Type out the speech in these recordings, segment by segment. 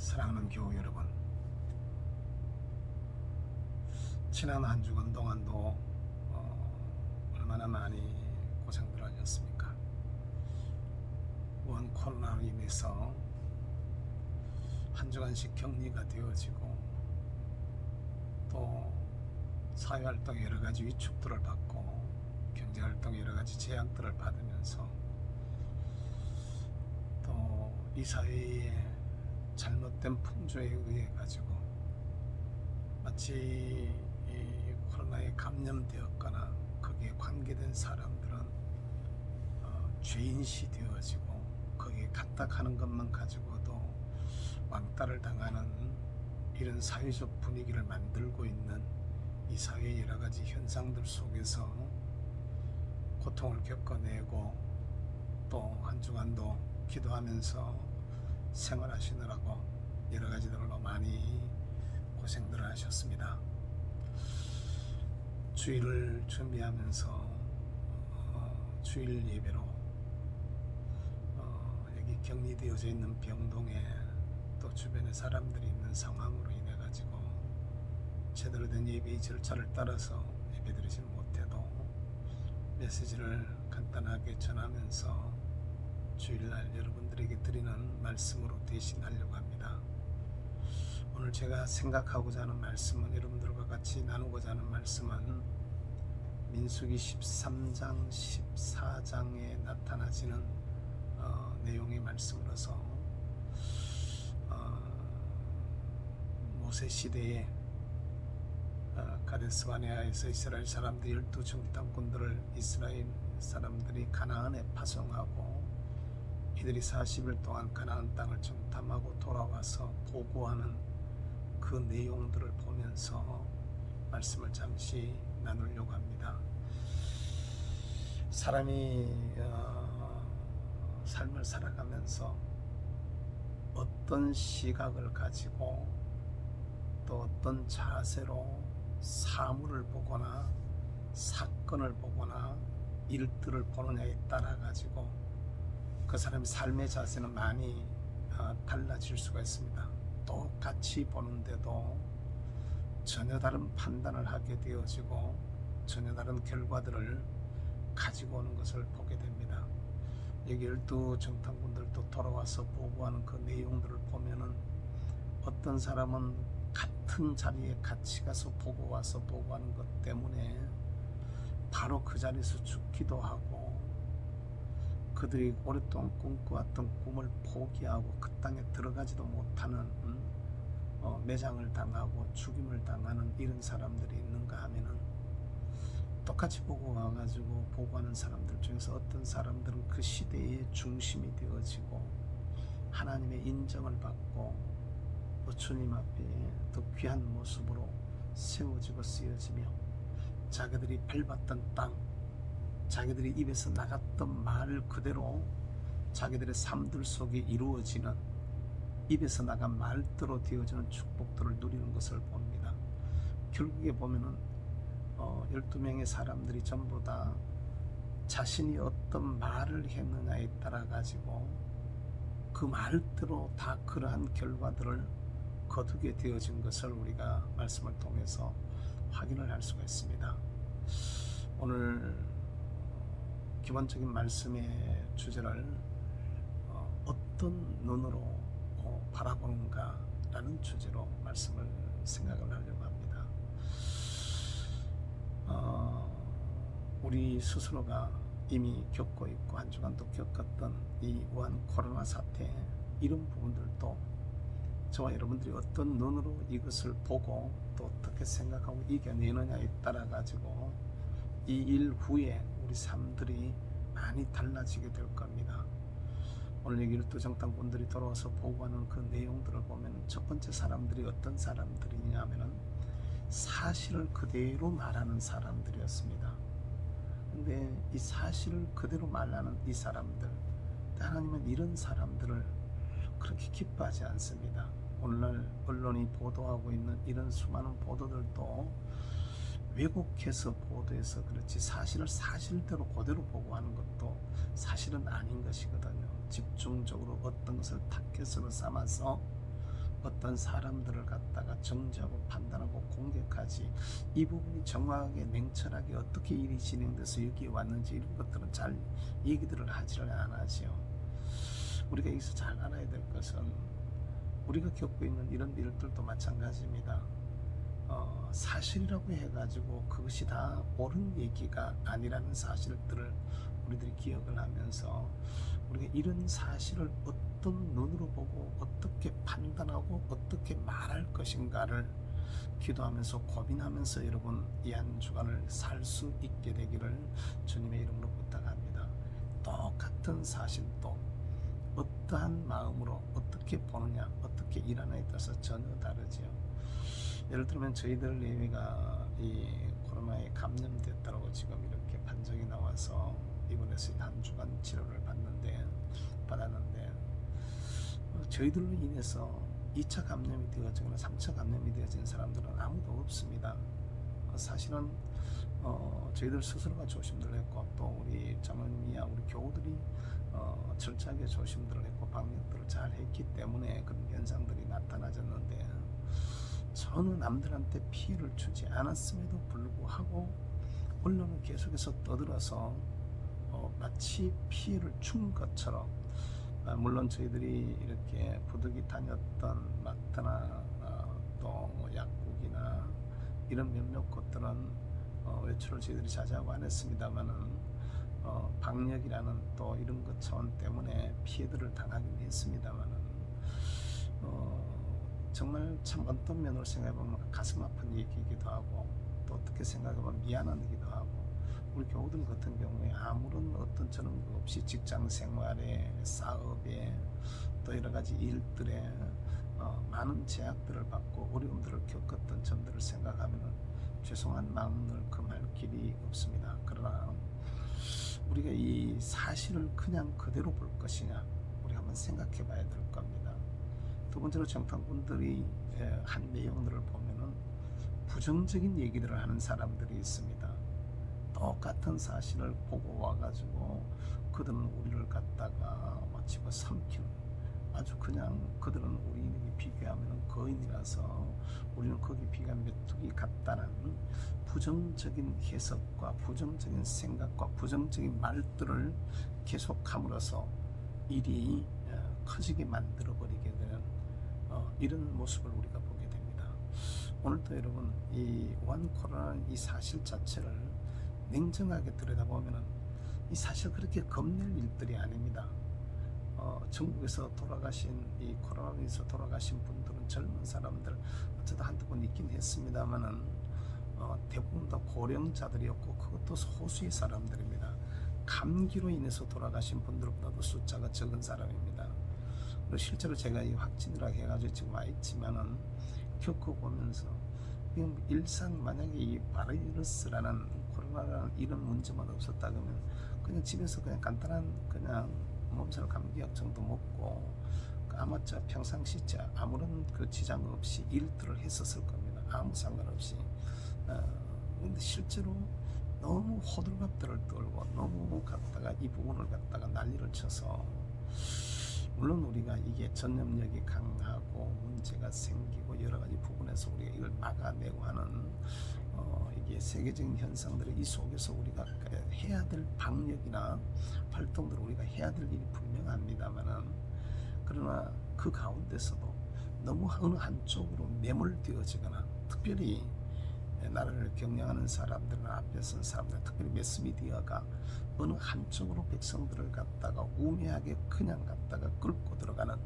사랑하는 교우 여러분, 지난 한 주간 동안도 얼마나 많이 고생들 하셨습니까? 원 코로나로 인해서 한 주간씩 격리가 되어지고 또 사회활동 여러 가지 위축들을 받고 경제활동 여러 가지 제약들을 받으면서 또 이 사회의 잘못된 풍조에 의해 가지고 마치 이 코로나에 감염되었거나 거기에 관계된 사람들은 죄인시 되어지고 거기에 간닥하는 것만 가지고도 왕따를 당하는 이런 사회적 분위기를 만들고 있는 이 사회의 여러 가지 현상들 속에서 고통을 겪어내고 또 한 주간도 기도하면서 생활하시느라고 여러 가지들로 많이 고생들을 하셨습니다. 주일을 준비하면서 주일 예배로 여기 격리되어져 있는 병동에 또 주변에 사람들이 있는 상황으로 인해 가지고 제대로 된 예배의 절차를 따라서 예배드리지 못해도 메시지를 간단하게 전하면서 주일날 여러분들에게 드리는 말씀으로 대신하려고 합니다. 오늘 제가 생각하고자 하는 말씀은, 여러분들과 같이 나누고자 하는 말씀은 민수기 13장 14장에 나타나지는 내용의 말씀으로서 모세 시대에 가데스 바네아에서 이스라엘 사람들 12정탐꾼들을 이스라엘 사람들이 가나안에 파송하고 이들이 40일 동안 가나안 땅을 정탐하고 돌아와서 보고하는 그 내용들을 보면서 말씀을 잠시 나누려고 합니다. 사람이 삶을 살아가면서 어떤 시각을 가지고 또 어떤 자세로 사물을 보거나 사건을 보거나 일들을 보느냐에 따라 가지고 그 사람의 삶의 자세는 많이 달라질 수가 있습니다. 똑같이 보는데도 전혀 다른 판단을 하게 되어지고 전혀 다른 결과들을 가지고 오는 것을 보게 됩니다. 여기 12정탐꾼들도 돌아와서 보고하는 그 내용들을 보면은 어떤 사람은 같은 자리에 같이 가서 보고 와서 보고하는 것 때문에 바로 그 자리에서 죽기도 하고, 그들이 오랫동안 꿈꿔왔던 꿈을 포기하고 그 땅에 들어가지도 못하는 매장을 당하고 죽임을 당하는 이런 사람들이 있는가 하면은, 똑같이 보고 와가지고 보고하는 사람들 중에서 어떤 사람들은 그 시대의 중심이 되어지고 하나님의 인정을 받고 또 주님 앞에 더 귀한 모습으로 세워지고 쓰여지며 자기들이 밟았던 땅, 자기들이 입에서 나갔던 말 그대로 자기들의 삶들 속에 이루어지는, 입에서 나간 말대로 되어지는 축복들을 누리는 것을 봅니다. 결국에 보면은 12명의 사람들이 전부 다 자신이 어떤 말을 했느냐에 따라 가지고 그 말대로 다 그러한 결과들을 거두게 되어진 것을 우리가 말씀을 통해서 확인을 할 수가 있습니다. 오늘 기본적인 말씀의 주제를 어떤 눈으로 바라보는가 라는 주제로 말씀을 생각을 하려고 합니다. 우리 스스로가 이미 겪고 있고 한 주간도 겪었던 이 우한 코로나 사태, 이런 부분들도 저와 여러분들이 어떤 눈으로 이것을 보고 또 어떻게 생각하고 이겨내느냐에 따라 가지고 이 일 후에 우리 삶들이 많이 달라지게 될 겁니다. 오늘 여기 12정탐꾼들이 돌아와서 보고하는 그 내용들을 보면 첫 번째 사람들이 어떤 사람들이냐 하면은 사실을 그대로 말하는 사람들이었습니다. 근데 이 사실을 그대로 말하는 이 사람들, 하나님은 이런 사람들을 그렇게 기뻐하지 않습니다. 오늘날 언론이 보도하고 있는 이런 수많은 보도들도 왜곡해서 보도해서 그렇지, 사실을 사실대로 그대로 보고하는 것도 사실은 아닌 것이거든요. 집중적으로 어떤 것을 타겟으로 삼아서 어떤 사람들을 갖다가 정죄하고 판단하고 공격하지, 이 부분이 정확하게 냉철하게 어떻게 일이 진행돼서 여기에 왔는지 이런 것들은 잘 얘기들을 하지를 않아지요. 우리가 여기서 잘 알아야 될 것은, 우리가 겪고 있는 이런 일들도 마찬가지입니다. 사실이라고 해가지고 그것이 다 옳은 얘기가 아니라는 사실들을 우리들이 기억을 하면서, 우리가 이런 사실을 어떤 눈으로 보고 어떻게 판단하고 어떻게 말할 것인가를 기도하면서 고민하면서 여러분 이 한 주간을 살 수 있게 되기를 주님의 이름으로 부탁합니다. 똑같은 사실도 어떠한 마음으로 어떻게 보느냐, 어떻게 일하느냐에 따라서 전혀 다르지요. 예를 들면 저희들 예외가 이 코로나에 감염됐다고 지금 이렇게 판정이 나와서 입원해서 한 주간 치료를 받았는데, 저희들로 인해서 2차 감염이 되어지거나 3차 감염이 되어진 사람들은 아무도 없습니다. 사실은 저희들 스스로가 조심들 했고, 또 우리 장로님이야 우리 교우들이 철저하게 조심들을 했고 방역들을 잘 했기 때문에 그런 현상들이 나타나졌는데, 저는 남들한테 피해를 주지 않았음에도 불구하고 언론은 계속해서 떠들어서 마치 피해를 준 것처럼, 물론 저희들이 이렇게 부득이 다녔던 마트나 또뭐 약국이나 이런 몇몇 곳들은 외출을 저희들이 자제하고 안 했습니다만은, 방역이라는 또 이런 것 차원 때문에 피해들을 당하긴 했습니다만은, 정말 참 어떤 면으로 생각해보면 가슴 아픈 얘기이기도 하고, 또 어떻게 생각해보면 미안한 얘기도 하고, 우리 교우들 같은 경우에 아무런 어떤 저런 거 없이 직장 생활에, 사업에, 또 여러 가지 일들에 많은 제약들을 받고 어려움들을 겪었던 점들을 생각하면 죄송한 마음을 금할 길이 없습니다. 그러나 우리가 이 사실을 그냥 그대로 볼 것이냐, 우리 한번 생각해 봐야 될 겁니다. 두 번째로 정탐꾼들이 한 내용들을 보면은 부정적인 얘기들을 하는 사람들이 있습니다. 똑같은 사실을 보고 와가지고 그들은 우리를 갖다가 집어 삼키는, 아주 그냥 그들은 우리에게 비교하면 거인이라서 우리는 거기 비가 메뚜기 같다는 부정적인 해석과 부정적인 생각과 부정적인 말들을 계속함으로써 일이 커지게 만들어버리게 되는 이런 모습을 우리가 보게 됩니다. 오늘도 여러분 이 원 코로나는 이 사실 자체를 냉정하게 들여다보면 이 사실 그렇게 겁낼 일들이 아닙니다. 전국에서 돌아가신 이 코로나로 인해서 돌아가신 분들은 젊은 사람들 어쩌다 한두 번 있긴 했습니다만은 대부분 다 고령자들이었고 그것도 소수의 사람들입니다. 감기로 인해서 돌아가신 분들보다도 숫자가 적은 사람입니다. 그리고 실제로 제가 이 확진이라고 해가지고 지금 와 있지만은 겪어보면서 일상 만약에 이 바이러스라는 코로나라는 이런 문제만 없었다 그러면 그냥 집에서 그냥 간단한 그냥 몸살 감기약 정도 먹고 아마 저 평상시 아무런 그 지장 없이 일들을 했었을 겁니다. 아무 상관없이. 근데 실제로 너무 호들갑들을 떨고 너무 갖다가 이 부분을 갖다가 난리를 쳐서, 물론 우리가 이게 전염력이 강하고 문제가 생기고 여러 가지 부분에서 우리가 이걸 막아내고 하는 이게 세계적인 현상들이 이 속에서 우리가 해야 될 방역이나 활동들을 우리가 해야 될 일이 분명합니다만은, 그러나 그 가운데서도 너무 어느 한쪽으로 매몰되어지거나, 특별히 나라를 경영하는 사람들은 앞에 선 사람들, 특별히 매스미디어가 어느 한쪽으로 백성들을 갖다가 우매하게 그냥 갖다가 끌고 들어가는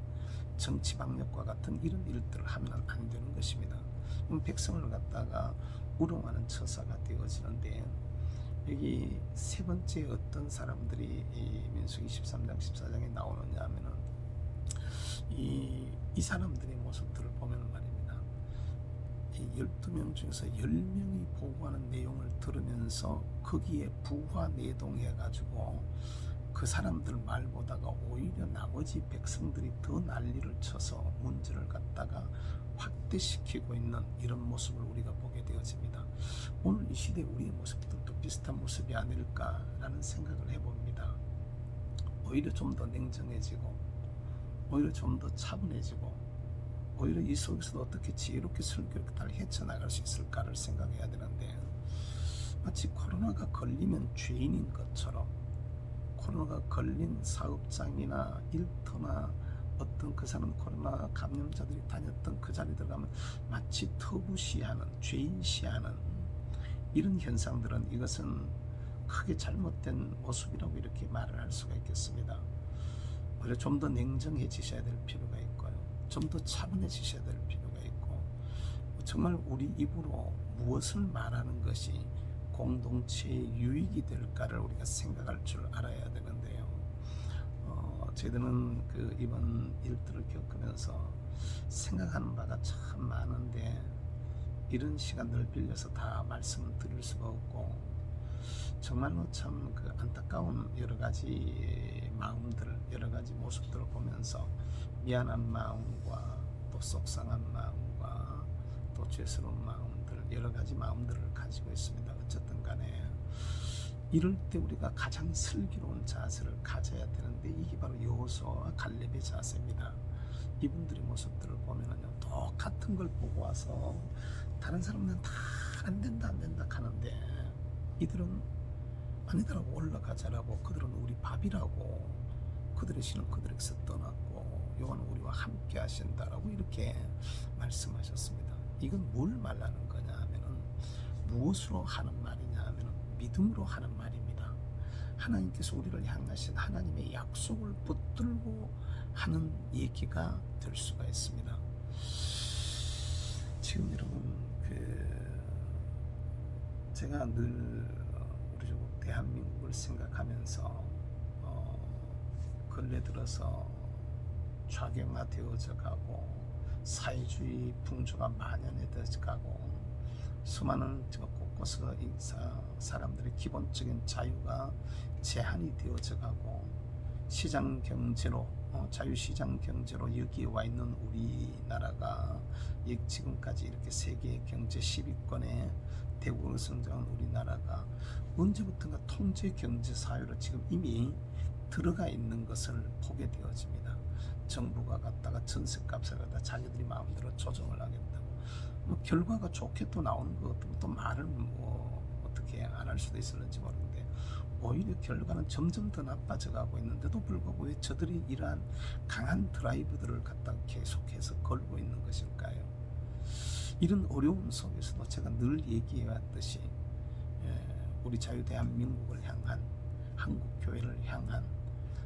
정치 방역과 같은 이런 일들을 하면 안 되는 것입니다. 백성을 갖다가 우롱하는 처사가 되어지는데, 여기 세 번째 어떤 사람들이 이 민수기 13장 14장에 나오느냐 하면은 이 사람들의 모습들을 보면 말입니다. 이 12명 중에서 10명이 보고하는 내용을 들으면서 거기에 부화내동해 가지고 그 사람들 말보다가 오히려 나머지 백성들이 더 난리를 쳐서 문제를 갖다가 확대시키고 있는 이런 모습을 우리가 보게 되어집니다. 오늘 이 시대 우리의 모습들도 비슷한 모습이 아닐까라는 생각을 해봅니다. 오히려 좀 더 냉정해지고, 오히려 좀 더 차분해지고, 오히려 이 속에서도 어떻게 지혜롭게 설교를 잘 헤쳐나갈 수 있을까를 생각해야 되는데, 마치 코로나가 걸리면 죄인인 것처럼 코로나가 걸린 사업장이나 일터나 어떤 그 사람 코로나 감염자들이 다녔던 그 자리에 들어가면 마치 터부시하는, 죄인시하는 이런 현상들은, 이것은 크게 잘못된 모습이라고 이렇게 말을 할 수가 있겠습니다. 오히려 좀 더 냉정해지셔야 될 필요가 있고요, 좀 더 차분해지셔야 될 필요가 있고, 정말 우리 입으로 무엇을 말하는 것이 공동체의 유익이 될까를 우리가 생각할 줄 알아야 되는데요. 저희들은 그 이번 일들을 겪으면서 생각하는 바가 참 많은데, 이런 시간들을 빌려서 다 말씀드릴 수가 없고, 정말로 참 그 안타까운 여러 가지 마음들, 여러 가지 모습들을 보면서 미안한 마음과 또 속상한 마음과 또 죄스러운 마음들, 여러 가지 마음들을 가지고 있습니다. 어쨌든 간에 이럴 때 우리가 가장 슬기로운 자세를 가져야 되는데, 이게 바로 여호수아와 갈렙의 자세입니다. 이분들의 모습들을 보면은요, 똑같은 걸 보고 와서 다른 사람들은 다 안 된다 안 된다 하는데, 이들은 아니다라고 올라가자라고, 그들은 우리 밥이라고, 그들의 신은 그들에게서 떠났고 여호와는 우리와 함께 하신다라고 이렇게 말씀하셨습니다. 이건 뭘 말하는 거냐 하면은, 무엇으로 하는 말이냐 하면은 믿음으로 하는 말입니다. 하나님께서 우리를 향하신 하나님의 약속을 붙들고 하는 얘기가 될 수가 있습니다. 지금 여러분, 제가 늘 우리 조국 대한민국을 생각하면서 근래 들어서 좌경화되어져 가고 사회주의 풍조가 만연해져 가고, 수많은 곳곳에서 사람들의 기본적인 자유가 제한이 되어져 가고, 시장 경제로 자유시장 경제로 여기에 와 있는 우리나라가 지금까지 이렇게 세계 경제 10위권에 대국을 성장한 우리나라가 언제부턴가 통제 경제 사회로 지금 이미 들어가 있는 것을 보게 되어집니다. 정부가 갖다가 전세값을 갖다 자기들이 마음대로 조정을 하겠다고, 결과가 좋게 또 나오는 것 같으면 또 말을 어떻게 안 할 수도 있을는지 모르는데, 오히려 결과는 점점 더 나빠져 가고 있는데도 불구하고 왜 저들이 이러한 강한 드라이브들을 갖다 계속해서 걸고 있는 것일까요? 이런 어려움 속에서도 제가 늘 얘기해 왔듯이 우리 자유대한민국을 향한, 한국교회를 향한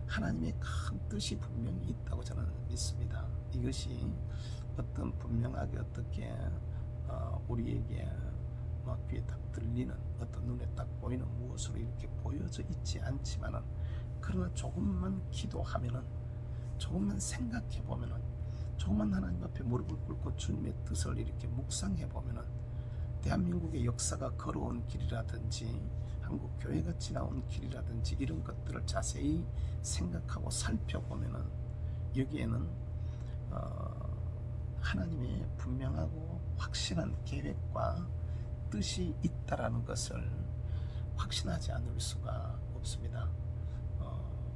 하나님의 큰 뜻이 분명히 있다고 저는 믿습니다. 이것이 어떤 분명하게 어떻게 우리에게 귀에 딱 들리는, 어떤 눈에 딱 보이는 무엇으로 이렇게 보여져 있지 않지만은, 그러나 조금만 기도하면은, 조금만 생각해 보면은, 조금만 하나님 앞에 무릎을 꿇고 주님의 뜻을 이렇게 묵상해 보면은, 대한민국의 역사가 걸어온 길이라든지 한국 교회가 지나온 길이라든지 이런 것들을 자세히 생각하고 살펴보면은, 여기에는 하나님의 분명하고 확실한 계획과 뜻이 있다라는 것을 확신하지 않을 수가 없습니다.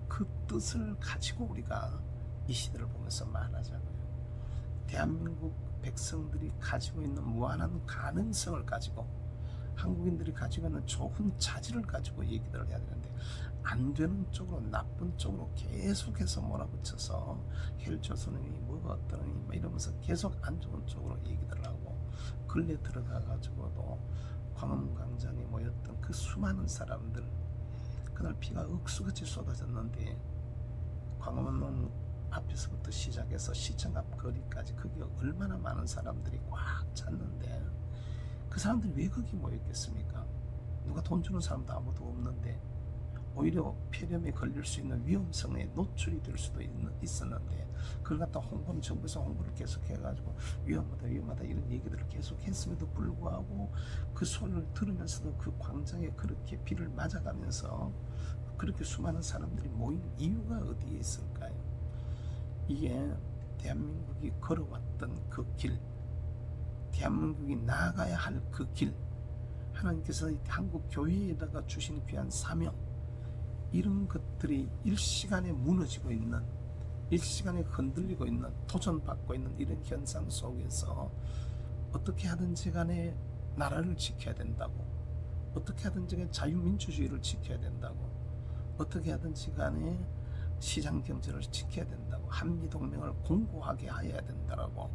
그 뜻을 가지고 우리가 이 시대를 보면서 말하자고요. 대한민국 백성들이 가지고 있는 무한한 가능성을 가지고, 한국인들이 가지고 있는 좋은 자질을 가지고 얘기들을 해야 되는데, 안 되는 쪽으로, 나쁜 쪽으로 계속해서 몰아붙여서 헬조선이 뭐가 어떠니 이러면서 계속 안 좋은 쪽으로 얘기들을 하고, 근래 들어가 가지고도 광화문광장에 모였던 그 수많은 사람들, 그날 비가 억수같이 쏟아졌는데 광화문 앞에서부터 시작해서 시청 앞 거리까지 거기 얼마나 많은 사람들이 꽉 찼는데, 그 사람들이 왜 거기 모였겠습니까? 누가 돈 주는 사람도 아무도 없는데, 오히려 폐렴에 걸릴 수 있는 위험성에 노출이 될 수도 있었는데, 그걸 갖다 홍보는 정부에서 홍보를 계속 해가지고 위험하다 위험하다 이런 얘기들을 계속 했음에도 불구하고, 그 소리를 들으면서도 그 광장에 그렇게 비를 맞아가면서 그렇게 수많은 사람들이 모인 이유가 어디에 있을까요? 이게 대한민국이 걸어왔던 그 길, 대한민국이 나아가야 할 그 길, 하나님께서 한국 교회에다가 주신 귀한 사명, 이런 것들이 일시간에 무너지고 있는 일시간에 흔들리고 있는, 도전받고 있는 이런 현상 속에서 어떻게 하든지 간에 나라를 지켜야 된다고, 어떻게 하든지 간에 자유민주주의를 지켜야 된다고, 어떻게 하든지 간에 시장경제를 지켜야 된다고, 한미동맹을 공고하게 해야 된다라고,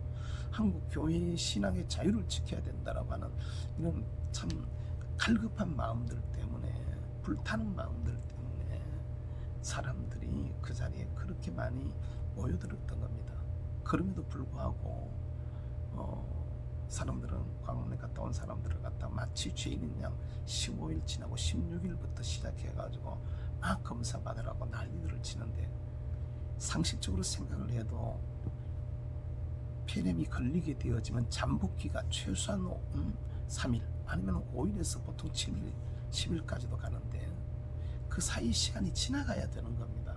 한국 교회의 신앙의 자유를 지켜야 된다라고 하는 이런 참 갈급한 마음들 때문에, 불타는 마음들 때문에 사람들이 그 자리에 그렇게 많이 모여들었던 겁니다. 그럼에도 불구하고 사람들은, 광화문에 갔다 온 사람들을 갖다 마치 죄인인 양 15일 지나고 16일부터 시작해가지고 막 검사 받으라고 난리들을 치는데, 상식적으로 생각을 해도 폐렴이 걸리게 되어지면 잠복기가 최소한 3일 아니면 5일에서 보통 7일, 10일까지도 가는데 그 사이 시간이 지나가야 되는 겁니다.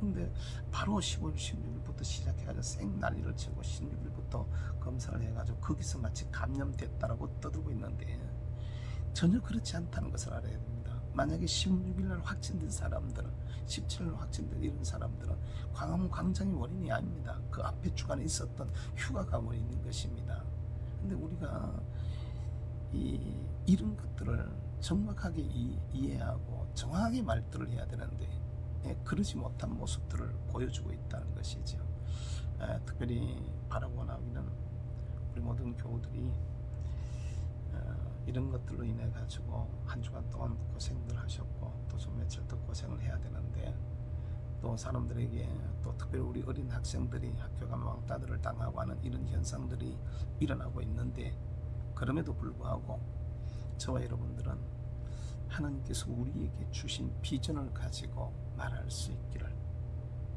근데 바로 15일, 16일부터 시작해가지고 생 난리를 치고 16일부터 검사를 해가지고 거기서 마치 감염됐다라고 떠들고 있는데, 전혀 그렇지 않다는 것을 알아야 됩니다. 만약에 16일날 확진된 사람들은, 17일 확진된 이런 사람들은 광화문 광장이 원인이 아닙니다. 그 앞에 주간에 있었던 휴가가 원인인 것입니다. 근데 우리가 이런 것들을 정확하게 이해하고 정확하게 말들을 해야 되는데, 그러지 못한 모습들을 보여주고 있다는 것이죠. 특별히 바라고 나오기는 우리 모든 교우들이 이런 것들로 인해 가지고 한 주간 동안 고생들 하셨고, 또 좀 며칠 더 고생을 해야 되는데, 또 사람들에게, 또 특별히 우리 어린 학생들이 학교 가면 왕따들을 당하고 하는 이런 현상들이 일어나고 있는데, 그럼에도 불구하고 저와 여러분들은 하나님께서 우리에게 주신 비전을 가지고 말할 수 있기를,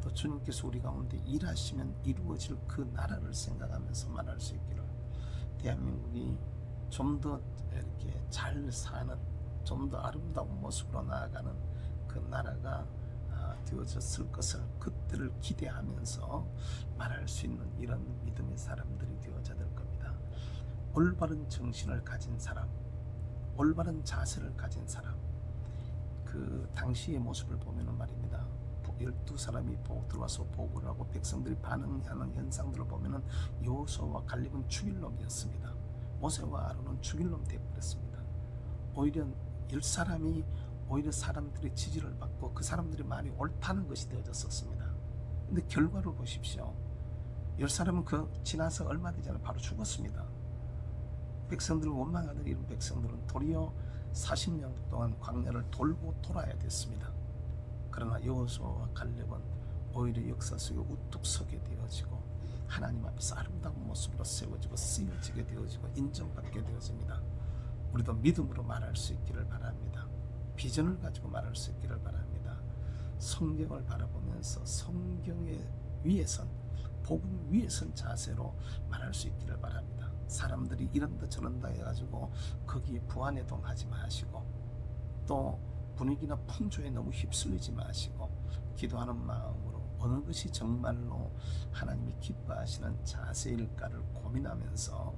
또 주님께서 우리 가운데 일하시면 이루어질 그 나라를 생각하면서 말할 수 있기를, 대한민국이 좀 더 이렇게 잘 사는, 좀 더 아름다운 모습으로 나아가는 그 나라가 되어졌을 것을, 그때를 기대하면서 말할 수 있는 이런 믿음의 사람들이 되어져야 될 겁니다. 올바른 정신을 가진 사람, 올바른 자세를 가진 사람, 그 당시의 모습을 보면은 말입니다. 12사람이 들어와서 보고를 하고 백성들이 반응하는 현상들을 보면은 여호수아와 갈렙은 죽일 놈이었습니다. 모세와 아론은 죽일 놈 되어버렸습니다. 오히려 10사람이 오히려 사람들의 지지를 받고 그 사람들이 말이 옳다는 것이 되어졌었습니다. 근데 결과를 보십시오. 10사람은 그 지나서 얼마 되지 않아 바로 죽었습니다. 백성들을 원망하던 이런 백성들은 도리어 40년 동안 광야를 돌고 돌아야 됐습니다. 그러나 여호수아와 갈렙은 오히려 역사 속에 우뚝 서게 되어지고 하나님 앞에서 아름다운 모습으로 세워지고 쓰여지게 되어지고 인정받게 되어집니다. 우리도 믿음으로 말할 수 있기를 바랍니다. 비전을 가지고 말할 수 있기를 바랍니다. 성경을 바라보면서 성경의 위에선, 복음 위에선 자세로 말할 수 있기를 바랍니다. 사람들이 이런다 저런다 해가지고 거기에 부안해동하지 마시고, 또 분위기나 풍조에 너무 휩쓸리지 마시고, 기도하는 마음으로 어느 것이 정말로 하나님이 기뻐하시는 자세일까를 고민하면서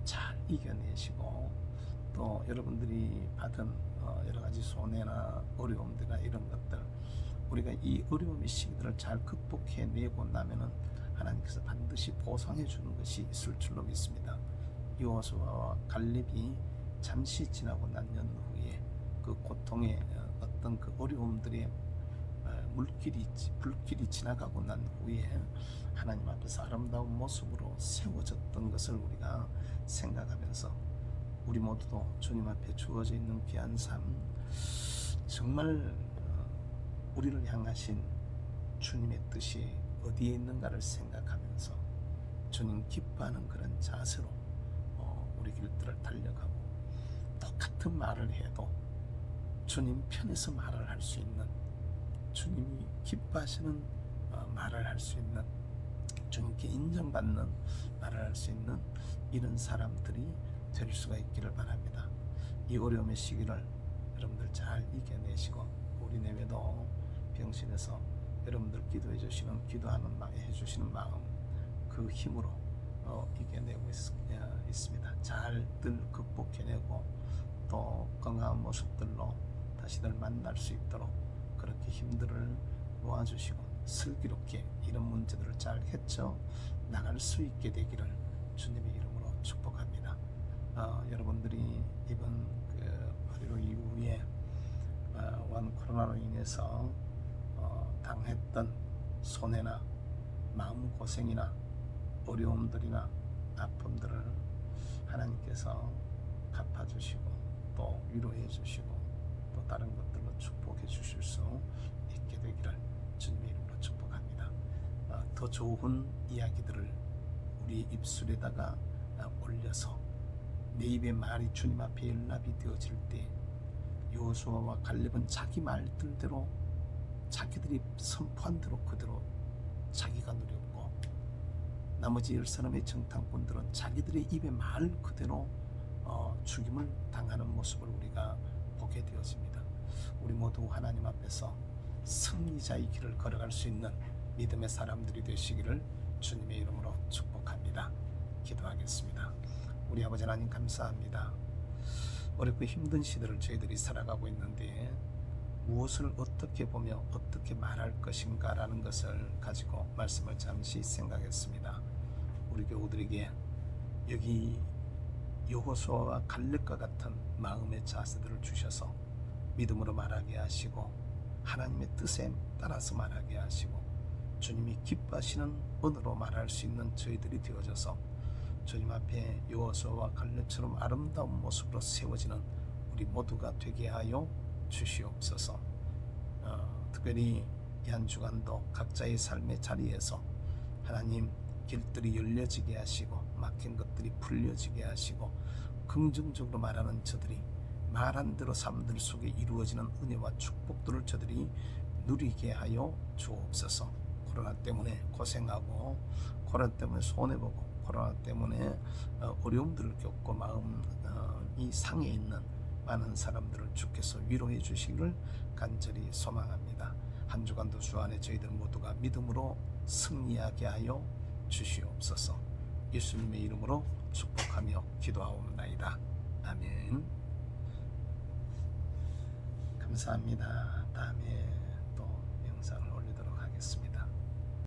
잘 이겨내시고, 또 여러분들이 받은 여러 가지 손해나 어려움들이나 이런 것들, 우리가 이 어려움의 시기들을 잘 극복해내고 나면은 하나님께서 반드시 보상해 주는 것이 있을 줄로 믿습니다. 여호수아와 갈렙이 잠시 지나고 난 후에 그 고통의 어떤 그 어려움들의 불길이 지나가고 난 후에 하나님 앞에서 아름다운 모습으로 세워졌던 것을 우리가 생각하면서, 우리 모두도 주님 앞에 주어져 있는 귀한 삶, 정말 우리를 향하신 주님의 뜻이 어디에 있는가를 생각하면서 주님 기뻐하는 그런 자세로 우리 길들을 달려가고, 똑같은 말을 해도 주님 편에서 말을 할 수 있는, 주님이 기뻐하시는 말을 할 수 있는, 주님께 인정받는 말을 할 수 있는 이런 사람들이 될 수가 있기를 바랍니다. 이 어려움의 시기를 여러분들 잘 이겨내시고, 우리 내외도 병실에서 여러분들 기도해 주시는, 기도하는 마음, 해주시는 마음, 그 힘으로 이겨내고 있습니다. 잘들 극복해내고, 또 건강한 모습들로 다시들 만날 수 있도록 그렇게 힘들을 모아주시고, 슬기롭게 이런 문제들을 잘 헤쳐 나갈 수 있게 되기를 주님의 이름으로 축복합니다. 여러분들이 이번 그8.15 이후에 원 코로나로 인해서 당했던 손해나 마음고생이나 어려움들이나 아픔들을 하나님께서 갚아주시고 또 위로해 주시고 또 다른 것들로 축복해 주실 수 있게 되기를 주님의 이름으로 축복합니다. 더 좋은 이야기들을 우리 입술에다가 올려서 내 입의 말이 주님 앞에 연락이 되어질 때 여호수아와 갈렙은 자기 말들대로 자기들이 선포한 대로 그대로 자기가 누렸고 나머지 10사람의 정탐꾼들은 자기들의 입의 말 그대로 죽임을 당하는 모습을 우리가 보게 되어집니다. 우리 모두 하나님 앞에서 승리자의 길을 걸어갈 수 있는 믿음의 사람들이 되시기를 주님의 이름으로 축복합니다. 기도하겠습니다. 우리 아버지 하나님 감사합니다. 어렵고 힘든 시대를 저희들이 살아가고 있는데 무엇을 어떻게 보며 어떻게 말할 것인가 라는 것을 가지고 말씀을 잠시 생각했습니다. 우리 교우들에게 여기 여호수아와 갈렙과 같은 마음의 자세들을 주셔서 믿음으로 말하게 하시고 하나님의 뜻에 따라서 말하게 하시고 주님이 기뻐하시는 언어로 말할 수 있는 저희들이 되어져서 주님 앞에 여호수아와 갈렙처럼 아름다운 모습으로 세워지는 우리 모두가 되게 하여 주시옵소서. 특별히 이 한 주간도 각자의 삶의 자리에서 하나님 길들이 열려지게 하시고 막힌 것들이 풀려지게 하시고 긍정적으로 말하는 저들이 말한 대로 삶들 속에 이루어지는 은혜와 축복들을 저들이 누리게 하여 주옵소서. 코로나 때문에 고생하고 코로나 때문에 손해보고 코로나 때문에 어려움들을 겪고 마음이 상해 있는 많은 사람들을 주께서 위로해 주시기를 간절히 소망합니다. 한 주간도 주 안에 저희들 모두가 믿음으로 승리하게 하여 주시옵소서. 예수님의 이름으로 축복하며 기도하옵나이다. 아멘. 감사합니다. 다음에 또 영상을 올리도록 하겠습니다.